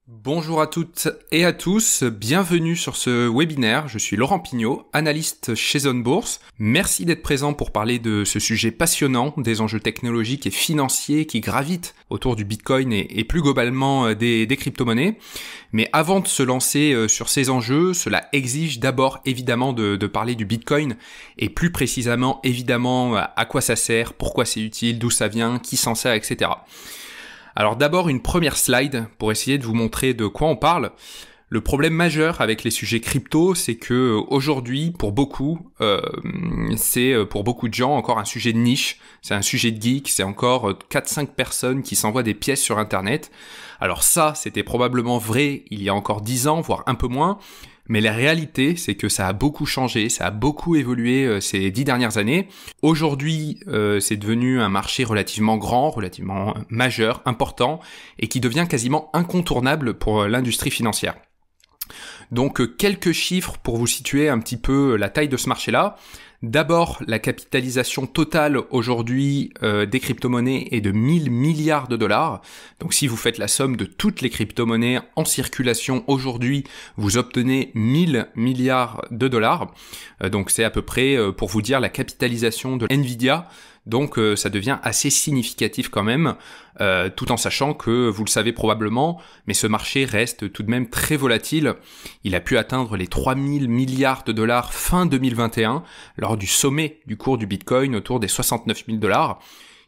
Bonjour à toutes et à tous, bienvenue sur ce webinaire. Je suis Laurent Pignot, analyste chez Zone Bourse. Merci d'être présent pour parler de ce sujet passionnant, des enjeux technologiques et financiers qui gravitent autour du Bitcoin et plus globalement des crypto-monnaies. Mais avant de se lancer sur ces enjeux, cela exige d'abord évidemment de parler du Bitcoin et plus précisément évidemment à quoi ça sert, pourquoi c'est utile, d'où ça vient, qui s'en sert, etc. Alors d'abord une première slide pour essayer de vous montrer de quoi on parle. Le problème majeur avec les sujets crypto, c'est que aujourd'hui, pour beaucoup, c'est pour beaucoup de gens encore un sujet de niche, c'est un sujet de geek, c'est encore 4-5 personnes qui s'envoient des pièces sur Internet. Alors ça, c'était probablement vrai il y a encore 10 ans, voire un peu moins. Mais la réalité, c'est que ça a beaucoup changé, ça a beaucoup évolué ces 10 dernières années. Aujourd'hui, c'est devenu un marché relativement grand, relativement majeur, important, et qui devient quasiment incontournable pour l'industrie financière. Donc, quelques chiffres pour vous situer un petit peu la taille de ce marché-là. D'abord, la capitalisation totale aujourd'hui des crypto-monnaies est de 1000 milliards de dollars. Donc si vous faites la somme de toutes les crypto-monnaies en circulation aujourd'hui, vous obtenez 1000 milliards de dollars. Donc c'est à peu près, pour vous dire, la capitalisation de Nvidia. Donc ça devient assez significatif quand même, tout en sachant que, vous le savez probablement, mais ce marché reste tout de même très volatile. Il a pu atteindre les 3000 milliards de dollars fin 2021, lors du sommet du cours du Bitcoin autour des 69 000 dollars.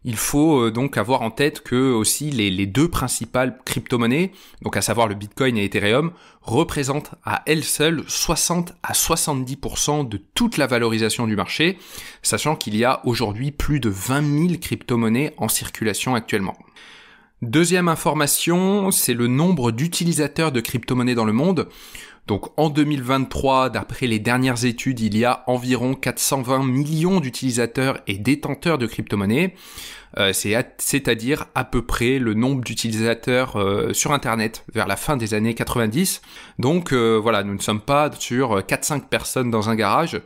Il faut donc avoir en tête que aussi les deux principales crypto-monnaies, donc à savoir le Bitcoin et Ethereum, représentent à elles seules 60 à 70% de toute la valorisation du marché, sachant qu'il y a aujourd'hui plus de 20 000 crypto-monnaies en circulation actuellement. Deuxième information, c'est le nombre d'utilisateurs de crypto-monnaies dans le monde. Donc en 2023, d'après les dernières études, il y a environ 420 millions d'utilisateurs et détenteurs de crypto-monnaies. C'est-à-dire à peu près le nombre d'utilisateurs sur Internet vers la fin des années 90. Donc voilà, nous ne sommes pas sur 4-5 personnes dans un garage.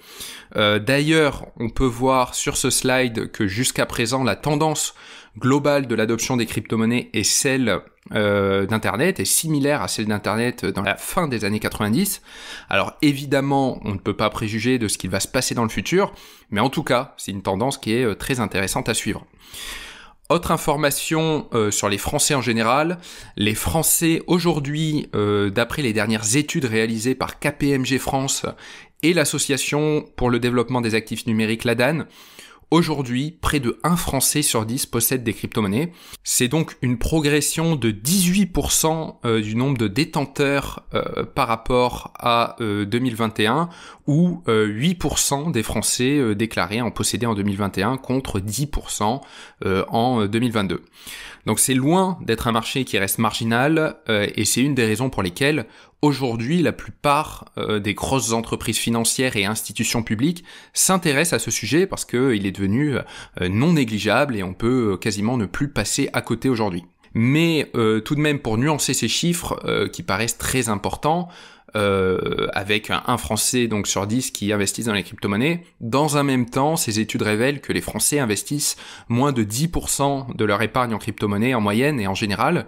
D'ailleurs, on peut voir sur ce slide que jusqu'à présent, la tendance globale de l'adoption des crypto-monnaies est celle d'Internet, est similaire à celle d'Internet dans la fin des années 90. Alors évidemment, on ne peut pas préjuger de ce qu'il va se passer dans le futur, mais en tout cas, c'est une tendance qui est très intéressante à suivre. Autre information sur les Français en général, les Français aujourd'hui, d'après les dernières études réalisées par KPMG France et l'Association pour le développement des actifs numériques l'ADAN, aujourd'hui, près de 1 Français sur 10 possède des crypto-monnaies. C'est donc une progression de 18% du nombre de détenteurs par rapport à 2021, où 8% des Français déclaraient en posséder en 2021 contre 10% en 2022. Donc c'est loin d'être un marché qui reste marginal et c'est une des raisons pour lesquelles aujourd'hui la plupart des grosses entreprises financières et institutions publiques s'intéressent à ce sujet parce qu'il est devenu non négligeable et on peut quasiment ne plus passer à côté aujourd'hui. Mais tout de même, pour nuancer ces chiffres qui paraissent très importants, avec un Français donc sur 10 qui investissent dans les crypto-monnaies. Dans un même temps, ces études révèlent que les Français investissent moins de 10% de leur épargne en crypto-monnaie en moyenne et en général,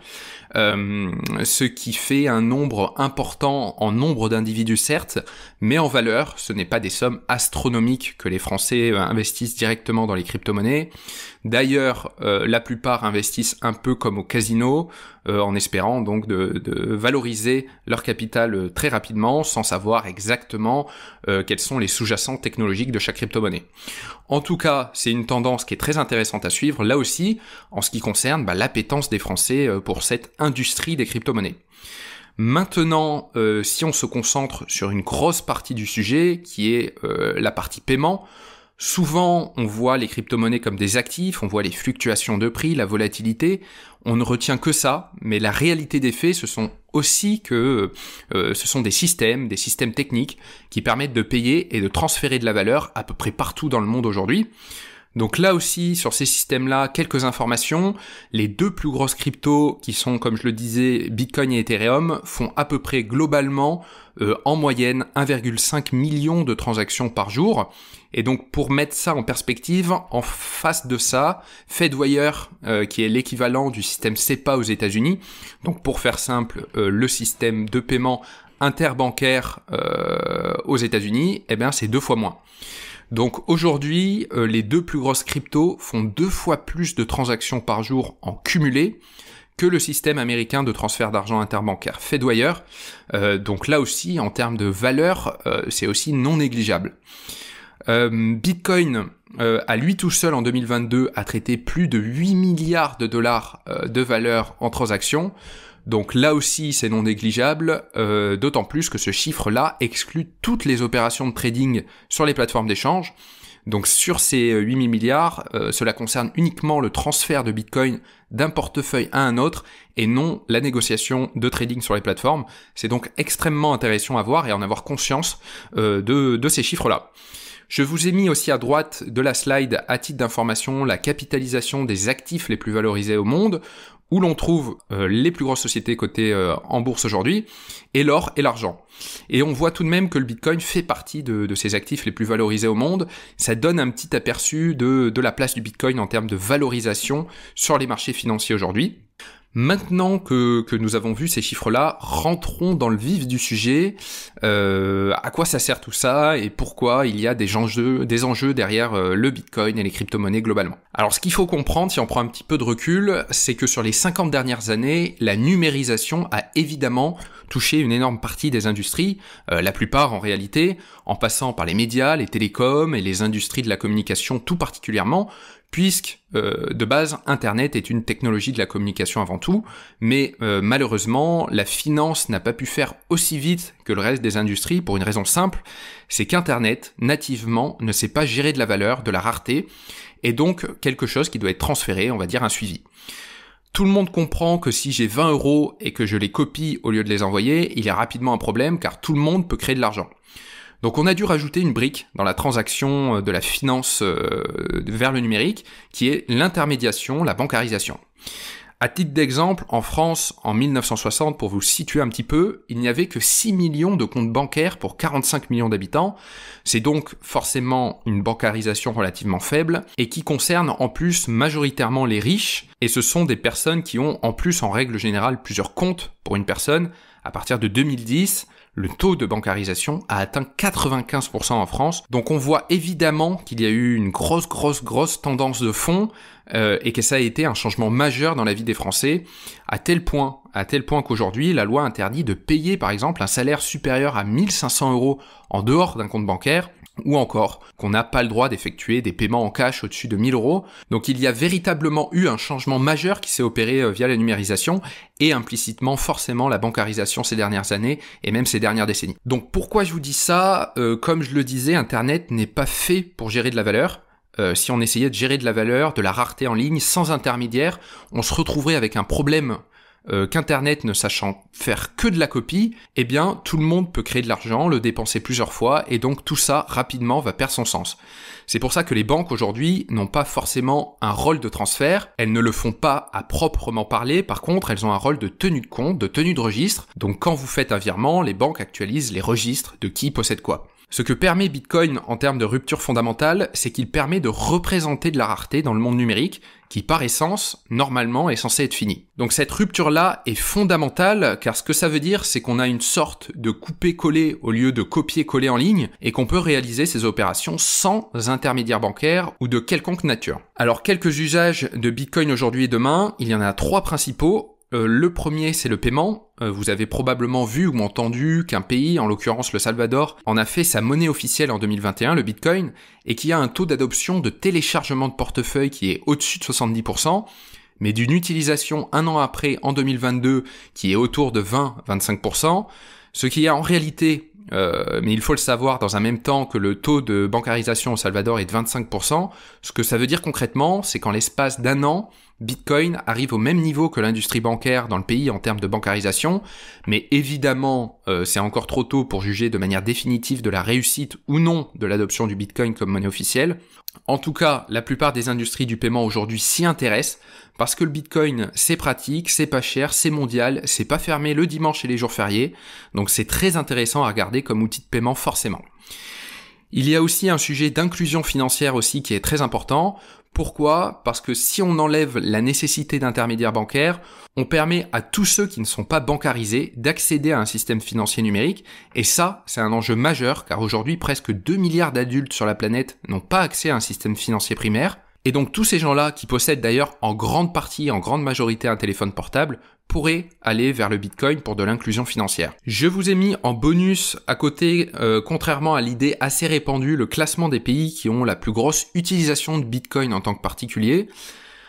ce qui fait un nombre important en nombre d'individus certes, mais en valeur, ce n'est pas des sommes astronomiques que les Français investissent directement dans les crypto-monnaies. D'ailleurs, la plupart investissent un peu comme au casino, en espérant donc de valoriser leur capital très rapidement sans savoir exactement quels sont les sous-jacents technologiques de chaque crypto-monnaie. En tout cas, c'est une tendance qui est très intéressante à suivre, là aussi, en ce qui concerne l'appétence des Français pour cette industrie des crypto-monnaies. Maintenant, si on se concentre sur une grosse partie du sujet, qui est la partie paiement, souvent, on voit les crypto-monnaies comme des actifs, on voit les fluctuations de prix, la volatilité, on ne retient que ça, mais la réalité des faits, ce sont aussi que ce sont des systèmes techniques qui permettent de payer et de transférer de la valeur à peu près partout dans le monde aujourd'hui. Donc là aussi, sur ces systèmes-là, quelques informations. Les deux plus grosses cryptos, qui sont, comme je le disais, Bitcoin et Ethereum, font à peu près globalement, en moyenne, 1,5 million de transactions par jour. Et donc, pour mettre ça en perspective, en face de ça, Fedwire, qui est l'équivalent du système SEPA aux États-Unis. Donc, pour faire simple, le système de paiement interbancaire aux États-Unis, eh bien, c'est 2 fois moins. Donc aujourd'hui, les deux plus grosses cryptos font 2 fois plus de transactions par jour en cumulé que le système américain de transfert d'argent interbancaire Fedwire. Donc là aussi, en termes de valeur, c'est aussi non négligeable. Bitcoin, à lui tout seul en 2022, a traité plus de 8 milliards de dollars de valeur en transactions. Donc là aussi, c'est non négligeable, d'autant plus que ce chiffre-là exclut toutes les opérations de trading sur les plateformes d'échange. Donc sur ces 8 000 milliards, cela concerne uniquement le transfert de Bitcoin d'un portefeuille à un autre et non la négociation de trading sur les plateformes. C'est donc extrêmement intéressant à voir et en avoir conscience de ces chiffres-là. Je vous ai mis aussi à droite de la slide, à titre d'information, la capitalisation des actifs les plus valorisés au monde, où l'on trouve les plus grosses sociétés cotées en bourse aujourd'hui, et l'or et l'argent. Et on voit tout de même que le Bitcoin fait partie de ces actifs les plus valorisés au monde. Ça donne un petit aperçu de la place du Bitcoin en termes de valorisation sur les marchés financiers aujourd'hui. Maintenant que nous avons vu ces chiffres-là, rentrons dans le vif du sujet. À quoi ça sert tout ça et pourquoi il y a des enjeux derrière le Bitcoin et les crypto-monnaies globalement. Alors ce qu'il faut comprendre, si on prend un petit peu de recul, c'est que sur les 50 dernières années, la numérisation a évidemment touché une énorme partie des industries, la plupart en réalité, en passant par les médias, les télécoms et les industries de la communication tout particulièrement, puisque de base, Internet est une technologie de la communication avant tout, mais malheureusement, la finance n'a pas pu faire aussi vite que le reste des industries pour une raison simple, c'est qu'Internet, nativement, ne sait pas gérer de la valeur, de la rareté, et donc quelque chose qui doit être transféré, on va dire un suivi. Tout le monde comprend que si j'ai 20 € et que je les copie au lieu de les envoyer, il y a rapidement un problème car tout le monde peut créer de l'argent. Donc on a dû rajouter une brique dans la transaction de la finance vers le numérique, qui est l'intermédiation, la bancarisation. À titre d'exemple, en France, en 1960, pour vous situer un petit peu, il n'y avait que 6 millions de comptes bancaires pour 45 millions d'habitants. C'est donc forcément une bancarisation relativement faible et qui concerne en plus majoritairement les riches. Et ce sont des personnes qui ont en plus en règle générale plusieurs comptes pour une personne. À partir de 2010, le taux de bancarisation a atteint 95% en France. Donc on voit évidemment qu'il y a eu une grosse tendance de fond et que ça a été un changement majeur dans la vie des Français, à tel point qu'aujourd'hui, la loi interdit de payer par exemple un salaire supérieur à 1 500 € en dehors d'un compte bancaire, ou encore qu'on n'a pas le droit d'effectuer des paiements en cash au-dessus de 1 000 €. Donc il y a véritablement eu un changement majeur qui s'est opéré via la numérisation et implicitement forcément la bancarisation ces dernières années et même ces dernières décennies. Donc pourquoi je vous dis ça ? Comme je le disais, Internet n'est pas fait pour gérer de la valeur. Si on essayait de gérer de la valeur, de la rareté en ligne, sans intermédiaire, on se retrouverait avec un problème qu'Internet ne sachant faire que de la copie, eh bien tout le monde peut créer de l'argent, le dépenser plusieurs fois, et donc tout ça rapidement va perdre son sens. C'est pour ça que les banques aujourd'hui n'ont pas forcément un rôle de transfert, elles ne le font pas à proprement parler, par contre elles ont un rôle de tenue de compte, de tenue de registre, donc quand vous faites un virement, les banques actualisent les registres de qui possède quoi. Ce que permet Bitcoin en termes de rupture fondamentale, c'est qu'il permet de représenter de la rareté dans le monde numérique, qui par essence, normalement, est censé être fini. Donc cette rupture-là est fondamentale, car ce que ça veut dire, c'est qu'on a une sorte de couper-coller au lieu de copier-coller en ligne, et qu'on peut réaliser ces opérations sans intermédiaire bancaire ou de quelconque nature. Alors quelques usages de Bitcoin aujourd'hui et demain, il y en a 3 principaux. Le premier, c'est le paiement. Vous avez probablement vu ou entendu qu'un pays, en l'occurrence le Salvador, en a fait sa monnaie officielle en 2021, le Bitcoin, et qui a un taux d'adoption de téléchargement de portefeuille qui est au-dessus de 70%, mais d'une utilisation un an après, en 2022, qui est autour de 20-25%, ce qui est en réalité, mais il faut le savoir dans un même temps que le taux de bancarisation au Salvador est de 25%, ce que ça veut dire concrètement, c'est qu'en l'espace d'un an, Bitcoin arrive au même niveau que l'industrie bancaire dans le pays en termes de bancarisation, mais évidemment, c'est encore trop tôt pour juger de manière définitive de la réussite ou non de l'adoption du Bitcoin comme monnaie officielle. En tout cas, la plupart des industries du paiement aujourd'hui s'y intéressent parce que le Bitcoin, c'est pratique, c'est pas cher, c'est mondial, c'est pas fermé le dimanche et les jours fériés, donc c'est très intéressant à regarder comme outil de paiement forcément. Il y a aussi un sujet d'inclusion financière aussi qui est très important. Pourquoi ? Parce que si on enlève la nécessité d'intermédiaires bancaires, on permet à tous ceux qui ne sont pas bancarisés d'accéder à un système financier numérique. Et ça, c'est un enjeu majeur car aujourd'hui, presque 2 milliards d'adultes sur la planète n'ont pas accès à un système financier primaire. Et donc tous ces gens-là, qui possèdent d'ailleurs en grande partie, en grande majorité un téléphone portable, pourraient aller vers le Bitcoin pour de l'inclusion financière. Je vous ai mis en bonus à côté, contrairement à l'idée assez répandue, le classement des pays qui ont la plus grosse utilisation de Bitcoin en tant que particulier.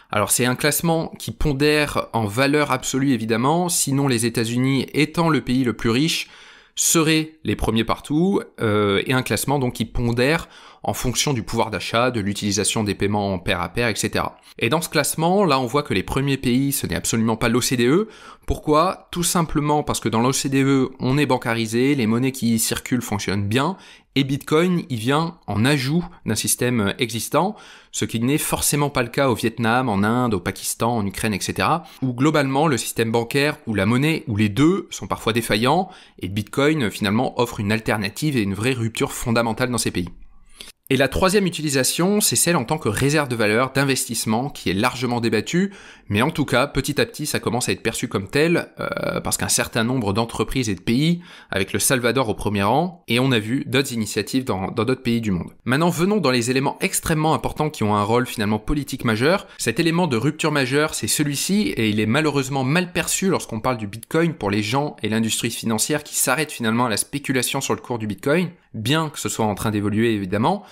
Alors c'est un classement qui pondère en valeur absolue évidemment, sinon les États-Unis étant le pays le plus riche, seraient les premiers partout, et un classement donc qui pondère en fonction du pouvoir d'achat, de l'utilisation des paiements en pair à pair, etc. Et dans ce classement, là on voit que les premiers pays, ce n'est absolument pas l'OCDE. Pourquoi ? Tout simplement parce que dans l'OCDE, on est bancarisé, les monnaies qui y circulent fonctionnent bien, et Bitcoin, il vient en ajout d'un système existant, ce qui n'est forcément pas le cas au Vietnam, en Inde, au Pakistan, en Ukraine, etc., où globalement le système bancaire ou la monnaie, ou les deux, sont parfois défaillants, et Bitcoin finalement offre une alternative et une vraie rupture fondamentale dans ces pays. Et la troisième utilisation, c'est celle en tant que réserve de valeur, d'investissement, qui est largement débattue, mais en tout cas, petit à petit, ça commence à être perçu comme tel, parce qu'un certain nombre d'entreprises et de pays, avec le Salvador au premier rang, et on a vu d'autres initiatives dans d'autres pays du monde. Maintenant, venons dans les éléments extrêmement importants qui ont un rôle finalement politique majeur. Cet élément de rupture majeure, c'est celui-ci, et il est malheureusement mal perçu lorsqu'on parle du Bitcoin pour les gens et l'industrie financière qui s'arrêtent finalement à la spéculation sur le cours du Bitcoin, bien que ce soit en train d'évoluer évidemment.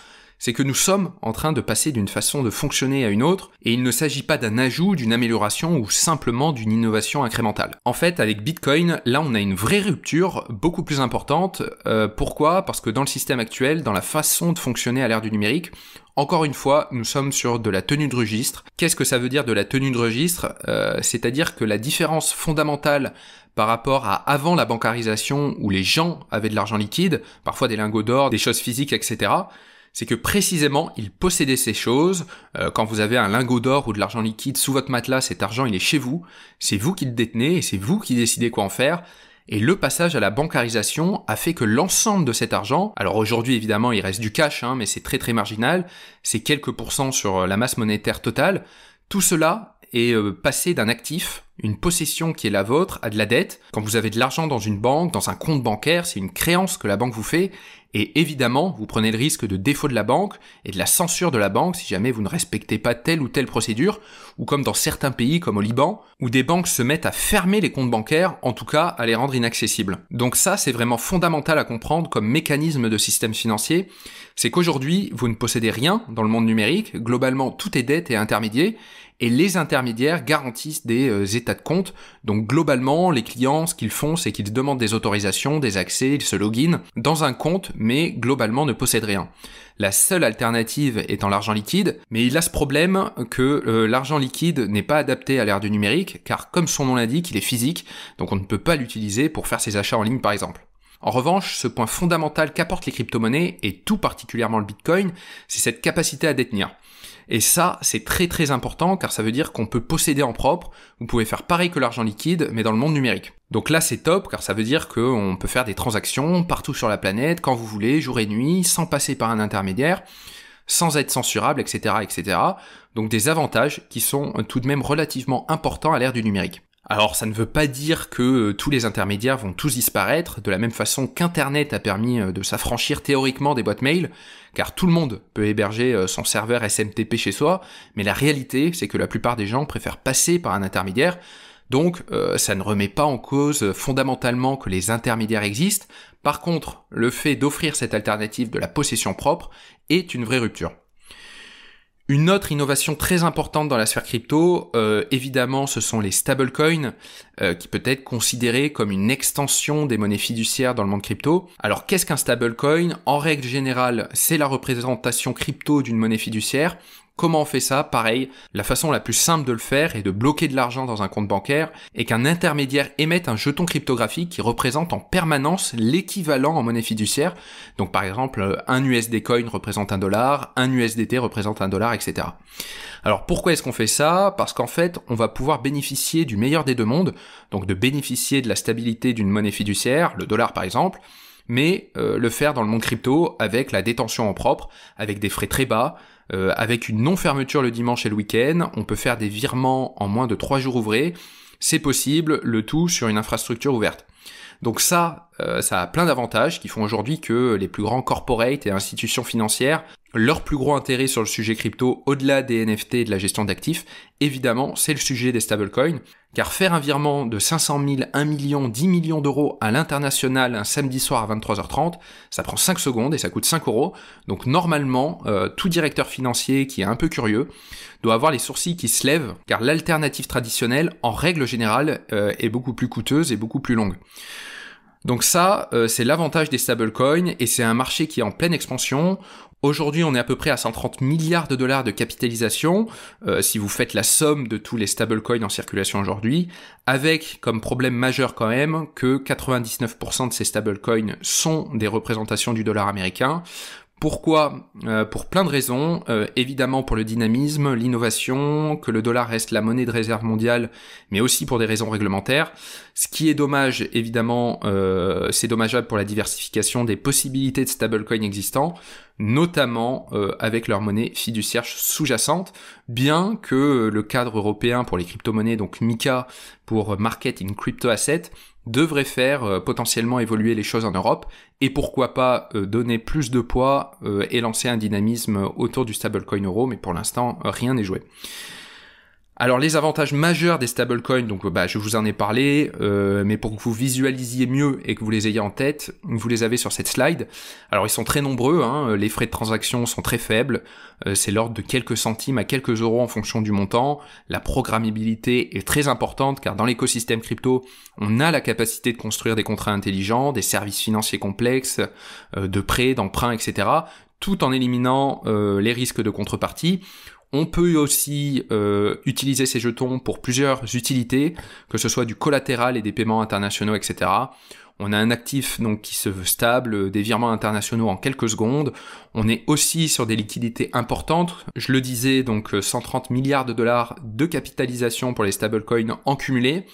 C'est que nous sommes en train de passer d'une façon de fonctionner à une autre, et il ne s'agit pas d'un ajout, d'une amélioration ou simplement d'une innovation incrémentale. En fait, avec Bitcoin, là on a une vraie rupture beaucoup plus importante. Pourquoi ? Parce que dans le système actuel, dans la façon de fonctionner à l'ère du numérique, encore une fois, nous sommes sur de la tenue de registre. Qu'est-ce que ça veut dire de la tenue de registre ? C'est-à-dire que la différence fondamentale par rapport à avant la bancarisation où les gens avaient de l'argent liquide, parfois des lingots d'or, des choses physiques, etc., c'est que précisément, ils possédaient ces choses. Quand vous avez un lingot d'or ou de l'argent liquide sous votre matelas, cet argent, il est chez vous. C'est vous qui le détenez et c'est vous qui décidez quoi en faire. Et le passage à la bancarisation a fait que l'ensemble de cet argent, alors aujourd'hui évidemment il reste du cash, mais c'est très très marginal, c'est quelques pourcents sur la masse monétaire totale, tout cela est passé d'un actif, une possession qui est la vôtre, à de la dette. Quand vous avez de l'argent dans une banque, dans un compte bancaire, c'est une créance que la banque vous fait, et évidemment, vous prenez le risque de défaut de la banque et de la censure de la banque si jamais vous ne respectez pas telle ou telle procédure, ou comme dans certains pays comme au Liban, où des banques se mettent à fermer les comptes bancaires, en tout cas à les rendre inaccessibles. Donc ça, c'est vraiment fondamental à comprendre comme mécanisme de système financier, c'est qu'aujourd'hui, vous ne possédez rien dans le monde numérique, globalement tout est dette et intermédiaire, et les intermédiaires garantissent des états de compte. Donc globalement, les clients, ce qu'ils font, c'est qu'ils demandent des autorisations, des accès, ils se loginent dans un compte, mais globalement ne possèdent rien. La seule alternative étant l'argent liquide, mais il a ce problème que l'argent liquide n'est pas adapté à l'ère du numérique, car comme son nom l'indique, il est physique, donc on ne peut pas l'utiliser pour faire ses achats en ligne par exemple. En revanche, ce point fondamental qu'apportent les crypto-monnaies, et tout particulièrement le Bitcoin, c'est cette capacité à détenir. Et ça, c'est très très important car ça veut dire qu'on peut posséder en propre, vous pouvez faire pareil que l'argent liquide, mais dans le monde numérique. Donc là, c'est top car ça veut dire qu'on peut faire des transactions partout sur la planète, quand vous voulez, jour et nuit, sans passer par un intermédiaire, sans être censurable, etc., etc. Donc des avantages qui sont tout de même relativement importants à l'ère du numérique. Alors ça ne veut pas dire que tous les intermédiaires vont tous disparaître, de la même façon qu'Internet a permis de s'affranchir théoriquement des boîtes mail, car tout le monde peut héberger son serveur SMTP chez soi, mais la réalité c'est que la plupart des gens préfèrent passer par un intermédiaire, donc ça ne remet pas en cause fondamentalement que les intermédiaires existent. Par contre, le fait d'offrir cette alternative de la possession propre est une vraie rupture. Une autre innovation très importante dans la sphère crypto, évidemment, ce sont les stablecoins, qui peut être considérés comme une extension des monnaies fiduciaires dans le monde crypto. Alors, qu'est-ce qu'un stablecoin ? En règle générale, c'est la représentation crypto d'une monnaie fiduciaire. Comment on fait ça? Pareil, la façon la plus simple de le faire est de bloquer de l'argent dans un compte bancaire et qu'un intermédiaire émette un jeton cryptographique qui représente en permanence l'équivalent en monnaie fiduciaire. Donc par exemple, un USD coin représente $1, un USDT représente $1, etc. Alors pourquoi est-ce qu'on fait ça? Parce qu'en fait, on va pouvoir bénéficier du meilleur des deux mondes, donc de bénéficier de la stabilité d'une monnaie fiduciaire, le dollar par exemple, mais le faire dans le monde crypto avec la détention en propre, avec des frais très bas, avec une non-fermeture le dimanche et le week-end. On peut faire des virements en moins de 3 jours ouvrés. C'est possible, le tout sur une infrastructure ouverte. Donc ça a plein d'avantages qui font aujourd'hui que les plus grands corporates et institutions financières, leur plus gros intérêt sur le sujet crypto, au-delà des NFT et de la gestion d'actifs, évidemment, c'est le sujet des stablecoins. Car faire un virement de 500 000, 1 million, 10 millions d'euros à l'international un samedi soir à 23h30, ça prend 5 secondes et ça coûte 5 euros. Donc normalement, tout directeur financier qui est un peu curieux doit avoir les sourcils qui se lèvent, car l'alternative traditionnelle, en règle générale, est beaucoup plus coûteuse et beaucoup plus longue. Donc ça, c'est l'avantage des stablecoins et c'est un marché qui est en pleine expansion. Aujourd'hui, on est à peu près à 130 milliards de dollars de capitalisation, si vous faites la somme de tous les stablecoins en circulation aujourd'hui, avec comme problème majeur quand même que 99% de ces stablecoins sont des représentations du dollar américain. Pourquoi? Pour plein de raisons. Évidemment pour le dynamisme, l'innovation, que le dollar reste la monnaie de réserve mondiale, mais aussi pour des raisons réglementaires. Ce qui est dommage, évidemment, c'est dommageable pour la diversification des possibilités de stablecoins existants, notamment avec leur monnaie fiduciaire sous-jacente, bien que le cadre européen pour les crypto-monnaies, donc MiCA pour Market in Crypto Asset, devrait faire potentiellement évoluer les choses en Europe et pourquoi pas donner plus de poids et lancer un dynamisme autour du stablecoin euro, mais pour l'instant rien n'est joué. Alors les avantages majeurs des stablecoins, donc je vous en ai parlé, mais pour que vous visualisiez mieux et que vous les ayez en tête, vous les avez sur cette slide. Alors ils sont très nombreux, les frais de transaction sont très faibles, c'est l'ordre de quelques centimes à quelques euros en fonction du montant. La programmabilité est très importante car dans l'écosystème crypto, on a la capacité de construire des contrats intelligents, des services financiers complexes, de prêts, d'emprunts, etc., tout en éliminant les risques de contrepartie. On peut aussi utiliser ces jetons pour plusieurs utilités, que ce soit du collatéral et des paiements internationaux, etc. On a un actif donc qui se veut stable, des virements internationaux en quelques secondes. On est aussi sur des liquidités importantes. Je le disais, donc 130 milliards de dollars de capitalisation pour les stablecoins en cumulé,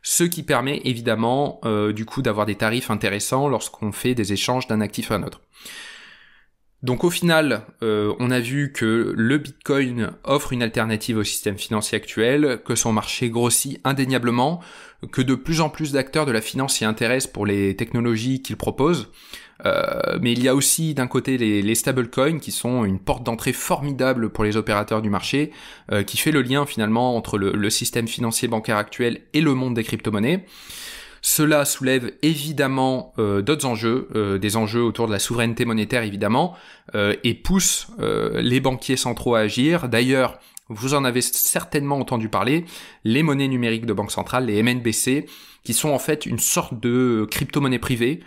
ce qui permet évidemment du coup d'avoir des tarifs intéressants lorsqu'on fait des échanges d'un actif à un autre. Donc au final, on a vu que le Bitcoin offre une alternative au système financier actuel, que son marché grossit indéniablement, que de plus en plus d'acteurs de la finance s'y intéressent pour les technologies qu'il propose. Mais il y a aussi d'un côté les stablecoins qui sont une porte d'entrée formidable pour les opérateurs du marché, qui fait le lien finalement entre le système financier bancaire actuel et le monde des crypto-monnaies. Cela soulève évidemment d'autres enjeux, des enjeux autour de la souveraineté monétaire évidemment, et pousse les banquiers centraux à agir. D'ailleurs, vous en avez certainement entendu parler, les monnaies numériques de banque centrale, les MNBC, qui sont en fait une sorte de crypto-monnaies privées,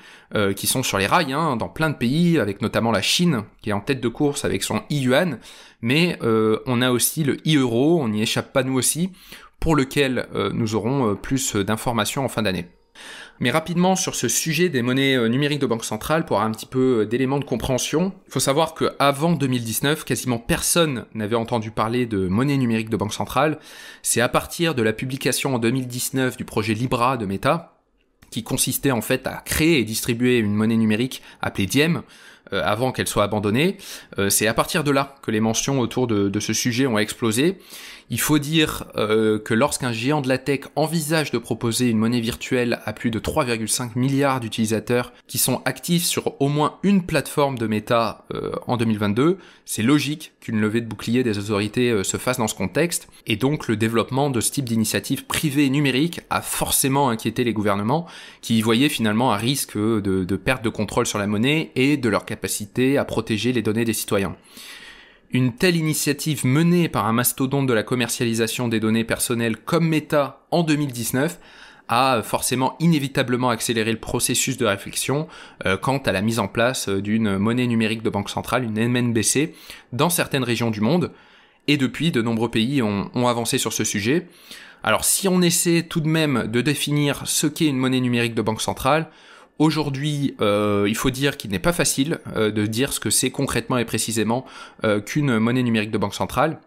qui sont sur les rails dans plein de pays, avec notamment la Chine, qui est en tête de course avec son e-yuan, mais on a aussi le e-euro, on n'y échappe pas nous aussi, pour lequel nous aurons plus d'informations en fin d'année. Mais rapidement sur ce sujet des monnaies numériques de banque centrale, pour avoir un petit peu d'éléments de compréhension, il faut savoir qu'avant 2019, quasiment personne n'avait entendu parler de monnaie numérique de banque centrale. C'est à partir de la publication en 2019 du projet Libra de Meta, qui consistait en fait à créer et distribuer une monnaie numérique appelée Diem, avant qu'elle soit abandonnée. C'est à partir de là que les mentions autour de ce sujet ont explosé. Il faut dire que lorsqu'un géant de la tech envisage de proposer une monnaie virtuelle à plus de 3,5 milliards d'utilisateurs qui sont actifs sur au moins une plateforme de Meta en 2022, c'est logique qu'une levée de bouclier des autorités se fasse dans ce contexte, et donc le développement de ce type d'initiative privée et numérique a forcément inquiété les gouvernements qui y voyaient finalement un risque de perte de contrôle sur la monnaie et de leur capacité à protéger les données des citoyens. Une telle initiative menée par un mastodonte de la commercialisation des données personnelles comme Meta en 2019 a forcément inévitablement accéléré le processus de réflexion quant à la mise en place d'une monnaie numérique de banque centrale, une MNBC, dans certaines régions du monde. Et depuis, de nombreux pays ont avancé sur ce sujet. Alors si on essaie tout de même de définir ce qu'est une monnaie numérique de banque centrale, aujourd'hui, il faut dire qu'il n'est pas facile de dire ce que c'est concrètement et précisément qu'une monnaie numérique de banque centrale.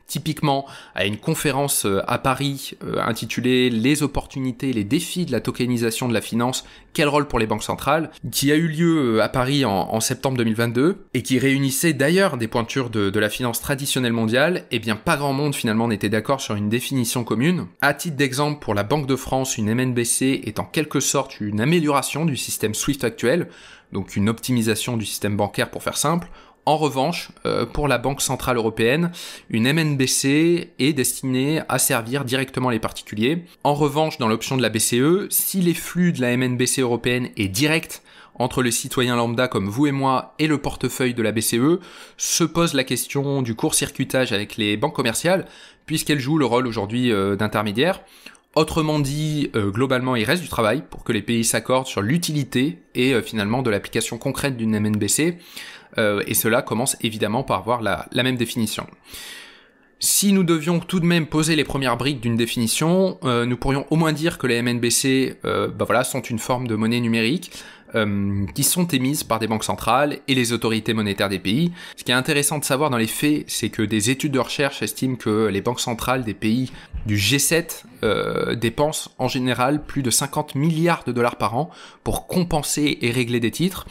Typiquement, à une conférence à Paris intitulée « Les opportunités et les défis de la tokenisation de la finance, quel rôle pour les banques centrales ?», qui a eu lieu à Paris en septembre 2022 et qui réunissait d'ailleurs des pointures de la finance traditionnelle mondiale, eh bien pas grand monde finalement n'était d'accord sur une définition commune. À titre d'exemple, pour la Banque de France, une MNBC est en quelque sorte une amélioration du système SWIFT actuel, donc une optimisation du système bancaire pour faire simple. En revanche, pour la Banque Centrale Européenne, une MNBC est destinée à servir directement les particuliers. En revanche, dans l'option de la BCE, si les flux de la MNBC européenne est direct entre le citoyen lambda comme vous et moi et le portefeuille de la BCE, se pose la question du court-circuitage avec les banques commerciales, puisqu'elles jouent le rôle aujourd'hui d'intermédiaire. Autrement dit, globalement, il reste du travail pour que les pays s'accordent sur l'utilité et finalement de l'application concrète d'une MNBC. Et cela commence évidemment par avoir la même définition. Si nous devions tout de même poser les premières briques d'une définition, nous pourrions au moins dire que les MNBC sont une forme de monnaie numérique qui sont émises par des banques centrales et les autorités monétaires des pays. Ce qui est intéressant de savoir dans les faits, c'est que des études de recherche estiment que les banques centrales des pays du G7 dépensent en général plus de 50 milliards de dollars par an pour compenser et régler des titres.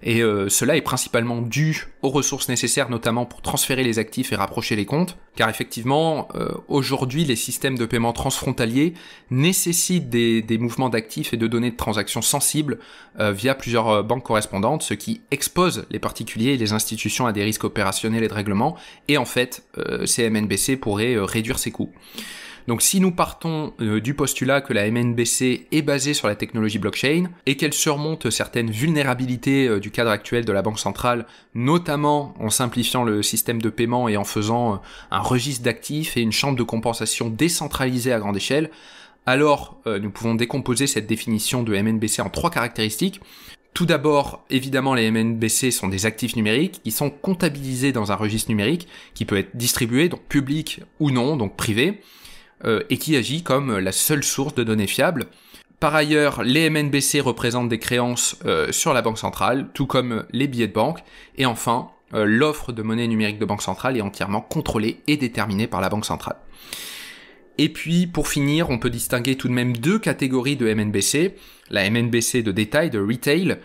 Et cela est principalement dû aux ressources nécessaires, notamment pour transférer les actifs et rapprocher les comptes. Car effectivement, aujourd'hui, les systèmes de paiement transfrontaliers nécessitent des mouvements d'actifs et de données de transactions sensibles via plusieurs banques correspondantes, ce qui expose les particuliers et les institutions à des risques opérationnels et de règlement. Et en fait, ces MNBC pourraient réduire ces coûts. Donc si nous partons du postulat que la MNBC est basée sur la technologie blockchain et qu'elle surmonte certaines vulnérabilités du cadre actuel de la Banque centrale, notamment en simplifiant le système de paiement et en faisant un registre d'actifs et une chambre de compensation décentralisée à grande échelle, alors nous pouvons décomposer cette définition de MNBC en 3 caractéristiques. Tout d'abord, évidemment, les MNBC sont des actifs numériques qui sont comptabilisés dans un registre numérique qui peut être distribué, donc public ou non, donc privé, et qui agit comme la seule source de données fiables. Par ailleurs, les MNBC représentent des créances sur la banque centrale, tout comme les billets de banque. Et enfin, l'offre de monnaie numérique de banque centrale est entièrement contrôlée et déterminée par la banque centrale. Et puis, pour finir, on peut distinguer tout de même 2 catégories de MNBC. La MNBC de détail, de retail.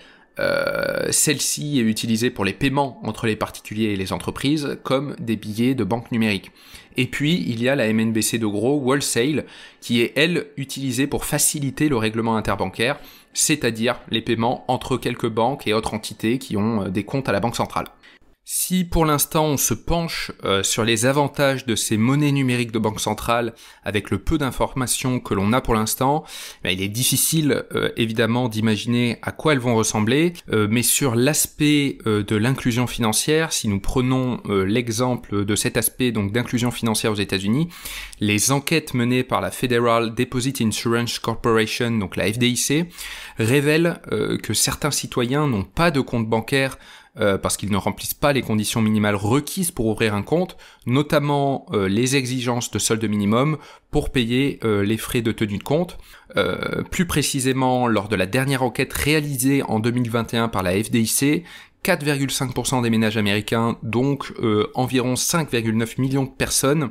Celle-ci est utilisée pour les paiements entre les particuliers et les entreprises, comme des billets de banque numérique. Et puis, il y a la MNBC de gros, wholesale, qui est, elle, utilisée pour faciliter le règlement interbancaire, c'est-à-dire les paiements entre quelques banques et autres entités qui ont des comptes à la Banque centrale. Si pour l'instant on se penche sur les avantages de ces monnaies numériques de banque centrale avec le peu d'informations que l'on a pour l'instant, il est difficile évidemment d'imaginer à quoi elles vont ressembler, mais sur l'aspect de l'inclusion financière, si nous prenons l'exemple de cet aspect donc d'inclusion financière aux États-Unis, les enquêtes menées par la Federal Deposit Insurance Corporation, donc la FDIC, révèlent que certains citoyens n'ont pas de compte bancaire parce qu'ils ne remplissent pas les conditions minimales requises pour ouvrir un compte, notamment les exigences de solde minimum pour payer les frais de tenue de compte. Plus précisément, lors de la dernière enquête réalisée en 2021 par la FDIC, 4,5% des ménages américains, donc environ 5,9 millions de personnes,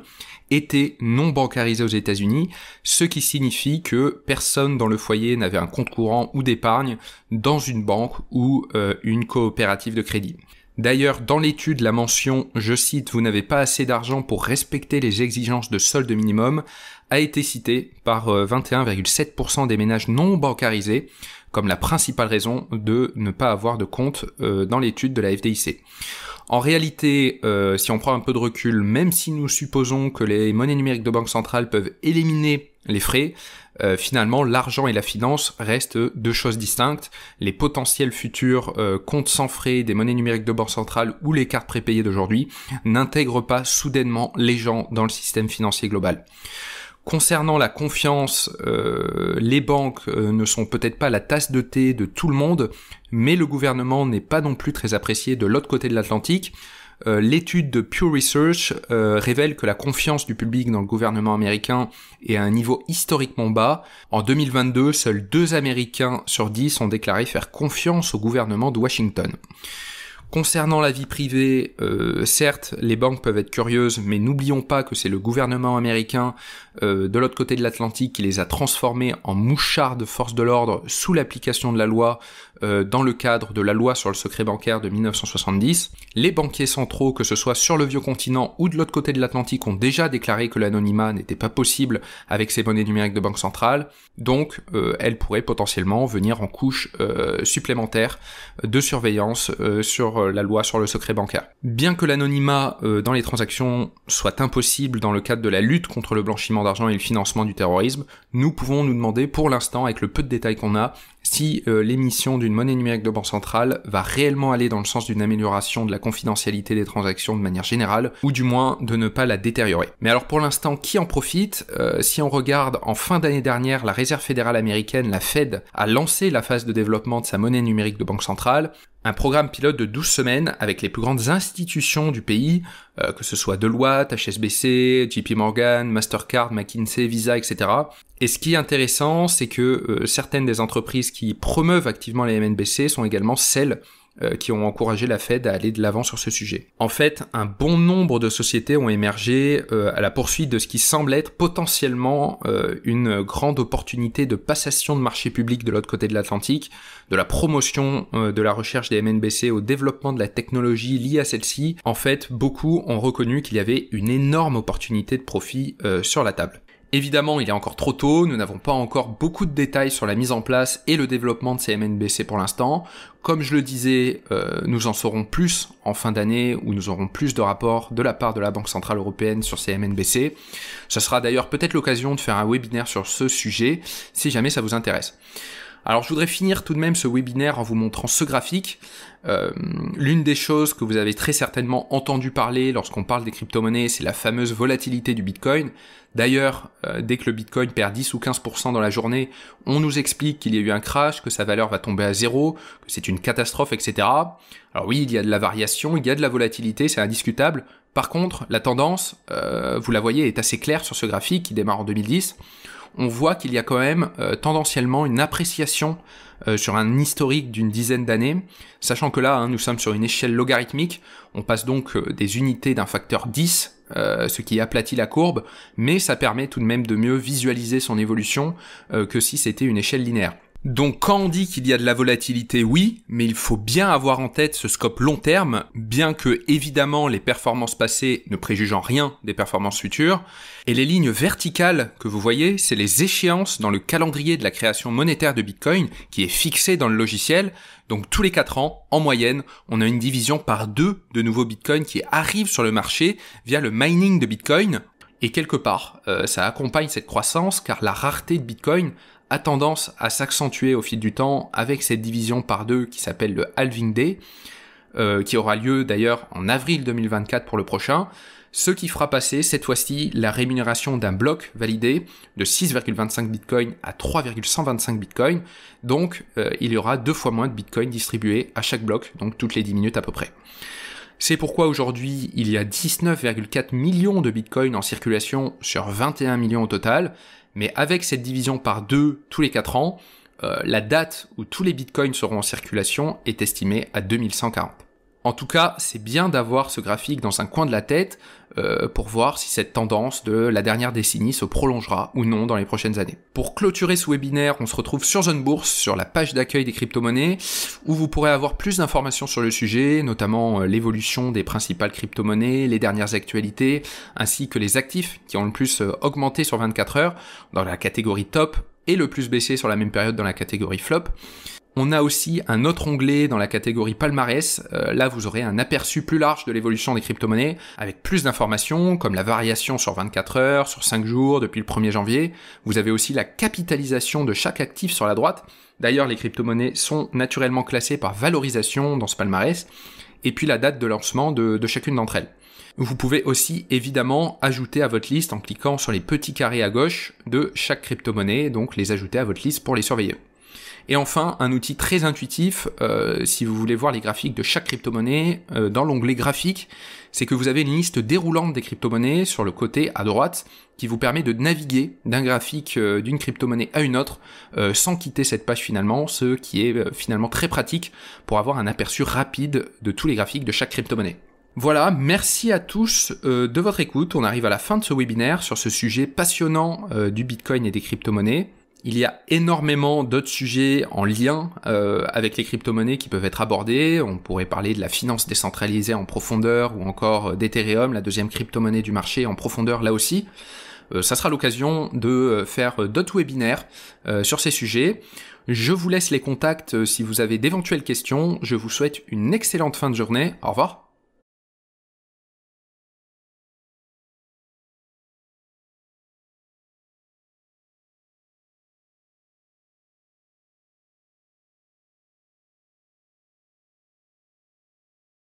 étaient non bancarisés aux États-Unis, ce qui signifie que personne dans le foyer n'avait un compte courant ou d'épargne dans une banque ou une coopérative de crédit. D'ailleurs, dans l'étude, la mention, je cite, « Vous n'avez pas assez d'argent pour respecter les exigences de solde minimum » a été citée par 21,7% des ménages non bancarisés comme la principale raison de ne pas avoir de compte dans l'étude de la FDIC. En réalité, si on prend un peu de recul, même si nous supposons que les monnaies numériques de banque centrale peuvent éliminer les frais, finalement, l'argent et la finance restent 2 choses distinctes. Les potentiels futurs comptes sans frais des monnaies numériques de banque centrale ou les cartes prépayées d'aujourd'hui n'intègrent pas soudainement les gens dans le système financier global. Concernant la confiance, les banques ne sont peut-être pas la tasse de thé de tout le monde, mais le gouvernement n'est pas non plus très apprécié de l'autre côté de l'Atlantique. l'étude de Pew Research révèle que la confiance du public dans le gouvernement américain est à un niveau historiquement bas. En 2022, seuls 2 Américains sur 10 ont déclaré faire confiance au gouvernement de Washington. Concernant la vie privée, certes, les banques peuvent être curieuses, mais n'oublions pas que c'est le gouvernement américain de l'autre côté de l'Atlantique qui les a transformés en mouchards de force de l'ordre sous l'application de la loi dans le cadre de la loi sur le secret bancaire de 1970. Les banquiers centraux, que ce soit sur le vieux continent ou de l'autre côté de l'Atlantique, ont déjà déclaré que l'anonymat n'était pas possible avec ces monnaies numériques de banque centrale, donc elles pourraient potentiellement venir en couche supplémentaire de surveillance sur la loi sur le secret bancaire. Bien que l'anonymat dans les transactions soit impossible dans le cadre de la lutte contre le blanchiment d'argent et le financement du terrorisme, nous pouvons nous demander pour l'instant, avec le peu de détails qu'on a, si l'émission d'une monnaie numérique de banque centrale va réellement aller dans le sens d'une amélioration de la confidentialité des transactions de manière générale, ou du moins de ne pas la détériorer. Mais alors pour l'instant, qui en profite ? Si on regarde en fin d'année dernière, la Réserve fédérale américaine, la Fed, a lancé la phase de développement de sa monnaie numérique de banque centrale, un programme pilote de 12 semaines avec les plus grandes institutions du pays, que ce soit Deloitte, HSBC, JP Morgan, Mastercard, McKinsey, Visa, etc. Et ce qui est intéressant, c'est que certaines des entreprises qui promeuvent activement les MNBC sont également celles qui ont encouragé la Fed à aller de l'avant sur ce sujet. En fait, un bon nombre de sociétés ont émergé à la poursuite de ce qui semble être potentiellement une grande opportunité de passation de marché public de l'autre côté de l'Atlantique, de la promotion de la recherche des MNBC au développement de la technologie liée à celle-ci. En fait, beaucoup ont reconnu qu'il y avait une énorme opportunité de profit sur la table. Évidemment, il est encore trop tôt, nous n'avons pas encore beaucoup de détails sur la mise en place et le développement de ces MNBC pour l'instant. Comme je le disais, nous en saurons plus en fin d'année, où nous aurons plus de rapports de la part de la Banque Centrale Européenne sur ces MNBC. Ce sera d'ailleurs peut-être l'occasion de faire un webinaire sur ce sujet, si jamais ça vous intéresse. Alors je voudrais finir tout de même ce webinaire en vous montrant ce graphique. L'une des choses que vous avez très certainement entendu parler lorsqu'on parle des crypto-monnaies, c'est la fameuse volatilité du Bitcoin. D'ailleurs, dès que le Bitcoin perd 10 ou 15% dans la journée, on nous explique qu'il y a eu un crash, que sa valeur va tomber à zéro, que c'est une catastrophe, etc. Alors oui, il y a de la variation, il y a de la volatilité, c'est indiscutable. Par contre, la tendance, vous la voyez, est assez claire sur ce graphique qui démarre en 2010. On voit qu'il y a quand même tendanciellement une appréciation sur un historique d'une dizaine d'années, sachant que là, nous sommes sur une échelle logarithmique, on passe donc des unités d'un facteur 10, ce qui aplatit la courbe, mais ça permet tout de même de mieux visualiser son évolution que si c'était une échelle linéaire. Donc quand on dit qu'il y a de la volatilité, oui, mais il faut bien avoir en tête ce scope long terme, bien que évidemment les performances passées ne préjugent en rien des performances futures. Et les lignes verticales que vous voyez, c'est les échéances dans le calendrier de la création monétaire de Bitcoin qui est fixé dans le logiciel. Donc tous les 4 ans, en moyenne, on a une division par 2 de nouveaux Bitcoins qui arrivent sur le marché via le mining de Bitcoin. Et quelque part, ça accompagne cette croissance car la rareté de Bitcoin a tendance à s'accentuer au fil du temps avec cette division par 2 qui s'appelle le Halving Day, qui aura lieu d'ailleurs en avril 2024 pour le prochain, ce qui fera passer cette fois-ci la rémunération d'un bloc validé de 6,25 Bitcoin à 3,125 Bitcoin, donc il y aura 2 fois moins de Bitcoin distribués à chaque bloc, donc toutes les 10 minutes à peu près. C'est pourquoi aujourd'hui, il y a 19,4 millions de Bitcoin en circulation sur 21 millions au total, mais avec cette division par 2 tous les 4 ans, la date où tous les bitcoins seront en circulation est estimée à 2140. En tout cas, c'est bien d'avoir ce graphique dans un coin de la tête pour voir si cette tendance de la dernière décennie se prolongera ou non dans les prochaines années. Pour clôturer ce webinaire, on se retrouve sur Jeune Bourse, sur la page d'accueil des crypto-monnaies, où vous pourrez avoir plus d'informations sur le sujet, notamment l'évolution des principales crypto-monnaies, les dernières actualités, ainsi que les actifs qui ont le plus augmenté sur 24 heures dans la catégorie top et le plus baissé sur la même période dans la catégorie flop. On a aussi un autre onglet dans la catégorie palmarès. Là, vous aurez un aperçu plus large de l'évolution des crypto-monnaies avec plus d'informations comme la variation sur 24 heures, sur 5 jours depuis le 1er janvier. Vous avez aussi la capitalisation de chaque actif sur la droite. D'ailleurs, les crypto-monnaies sont naturellement classées par valorisation dans ce palmarès. Et puis la date de lancement de chacune d'entre elles. Vous pouvez aussi évidemment ajouter à votre liste en cliquant sur les petits carrés à gauche de chaque crypto-monnaie, donc les ajouter à votre liste pour les surveiller. Et enfin, un outil très intuitif, si vous voulez voir les graphiques de chaque crypto-monnaie, dans l'onglet graphique, c'est que vous avez une liste déroulante des crypto-monnaies sur le côté à droite, qui vous permet de naviguer d'un graphique d'une crypto-monnaie à une autre, sans quitter cette page finalement, ce qui est finalement très pratique pour avoir un aperçu rapide de tous les graphiques de chaque crypto-monnaie. Voilà, merci à tous de votre écoute. On arrive à la fin de ce webinaire sur ce sujet passionnant du Bitcoin et des crypto-monnaies. Il y a énormément d'autres sujets en lien avec les crypto-monnaies qui peuvent être abordés. On pourrait parler de la finance décentralisée en profondeur ou encore d'Ethereum, la deuxième crypto-monnaie du marché en profondeur là aussi. Ça sera l'occasion de faire d'autres webinaires sur ces sujets. Je vous laisse les contacts si vous avez d'éventuelles questions. Je vous souhaite une excellente fin de journée. Au revoir.